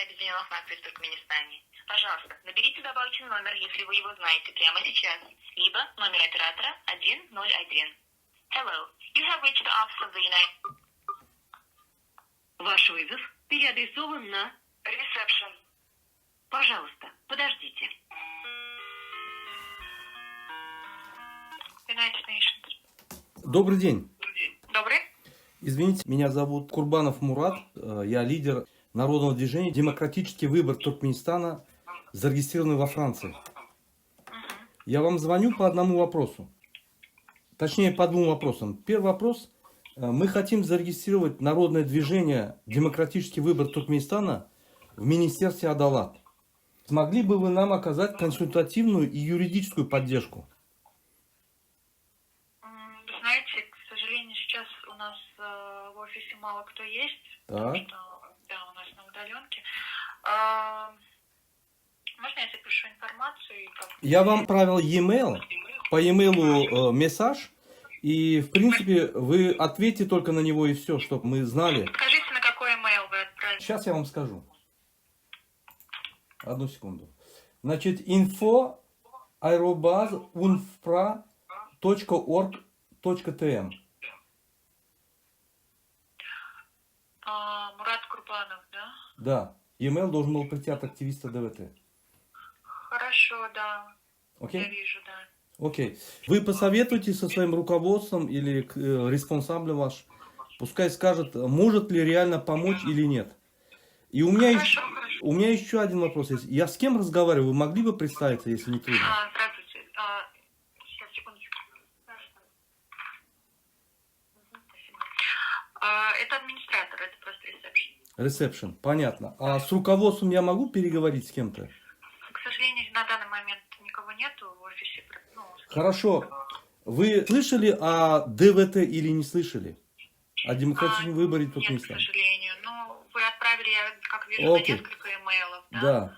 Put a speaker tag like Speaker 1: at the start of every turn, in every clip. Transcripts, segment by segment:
Speaker 1: Объединенных Наций в Туркменистане. Пожалуйста, наберите добавочный номер, если вы его знаете, прямо сейчас, либо номер оператора 101. Hello, you have reached the office of the United...
Speaker 2: Ваш вызов переадресован на
Speaker 1: Reception.
Speaker 2: «Пожалуйста, подождите».
Speaker 1: United Nations.
Speaker 3: Добрый день.
Speaker 1: Добрый?
Speaker 3: Извините, меня зовут Курбанов Мурат. Я лидер народного движения «Демократический выбор Туркменистана», зарегистрированный во Франции. Я вам звоню по одному вопросу. Точнее, по двум вопросам. Первый вопрос. Мы хотим зарегистрировать народное движение «Демократический выбор Туркменистана» в Министерстве Адалат. Смогли бы вы нам оказать консультативную и юридическую поддержку?
Speaker 1: Вы знаете, к сожалению, сейчас у нас в офисе мало кто есть.
Speaker 3: Так.
Speaker 1: Потому что, да, у нас на удаленке. Можно я запишу информацию?
Speaker 3: Я вам отправил e-mail, по e-mail месседж, и в принципе вы ответьте только на него и все, чтобы мы знали.
Speaker 1: Скажите, на какой email вы отправили?
Speaker 3: Сейчас я вам скажу. Одну секунду. Значит, info@unfra.org.tm.
Speaker 1: Мурат Курбанов, да?
Speaker 3: Да. E-mail должен был прийти от активиста ДВТ.
Speaker 1: Хорошо, да.
Speaker 3: Окей?
Speaker 1: Я вижу, да.
Speaker 3: Окей. Вы посоветуете со своим руководством или респонсаблем ваш, пускай скажет, может ли реально помочь или нет. И у меня еще один вопрос есть. Я с кем разговариваю? Вы могли бы представиться, если не трудно?
Speaker 1: Здравствуйте. Сейчас, секундочку. Спасибо. Это администратор, это просто ресепшн.
Speaker 3: Ресепшн, понятно. А с руководством я могу переговорить с кем-то?
Speaker 1: К сожалению, на данный момент никого нету в офисе.
Speaker 3: Хорошо. Вы слышали о ДВТ или не слышали? О демократическом выборе Туркменистана?
Speaker 1: Нет, к сожалению. Ну, вы отправили, я как вижу, на несколько имейлов, да?
Speaker 3: Да.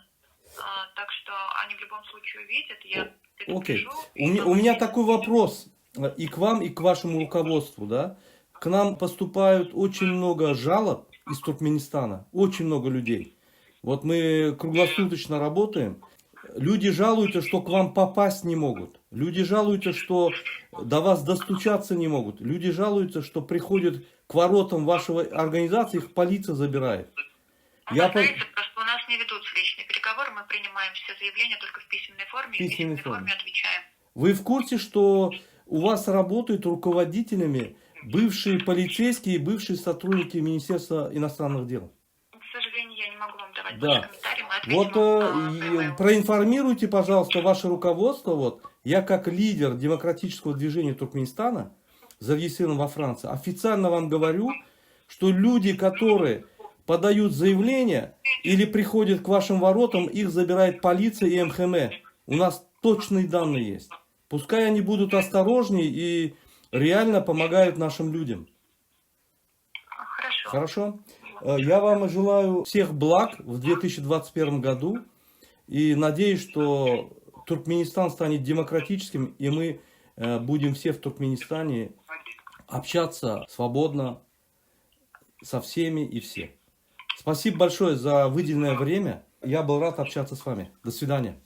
Speaker 1: Так что они в любом случае увидят. Я
Speaker 3: Окей. У меня такой вопрос и к вам, и к вашему руководству, да? К нам поступают очень много жалоб из Туркменистана, очень много людей. Вот мы круглосуточно работаем. Люди жалуются, что к вам попасть не могут. Люди жалуются, что до вас достучаться не могут. Люди жалуются, что приходят к воротам вашей организации, их полиция забирает.
Speaker 1: Знаете, просто у нас не ведутся личные переговоры, мы принимаем все заявления только в письменной форме, и в письменной форме отвечаем.
Speaker 3: Вы в курсе, что у вас работают руководителями бывшие полицейские и бывшие сотрудники Министерства иностранных дел?
Speaker 1: К сожалению, я не могу вам давать
Speaker 3: Да.
Speaker 1: больше комментарий, мы ответим
Speaker 3: Вот проинформируйте, пожалуйста, ваше руководство. Вот, я как лидер демократического движения Туркменистана, зарегистрирован во Франции, официально вам говорю, что люди, которые подают заявление или приходят к вашим воротам, их забирает полиция и МХМ. У нас точные данные есть. Пускай они будут осторожнее и реально помогают нашим людям.
Speaker 1: Хорошо.
Speaker 3: Хорошо? Я вам желаю всех благ в 2021 году. И надеюсь, что Туркменистан станет демократическим, и мы будем все в Туркменистане общаться свободно со всеми и все. Спасибо большое за выделенное время. Я был рад общаться с вами. До свидания.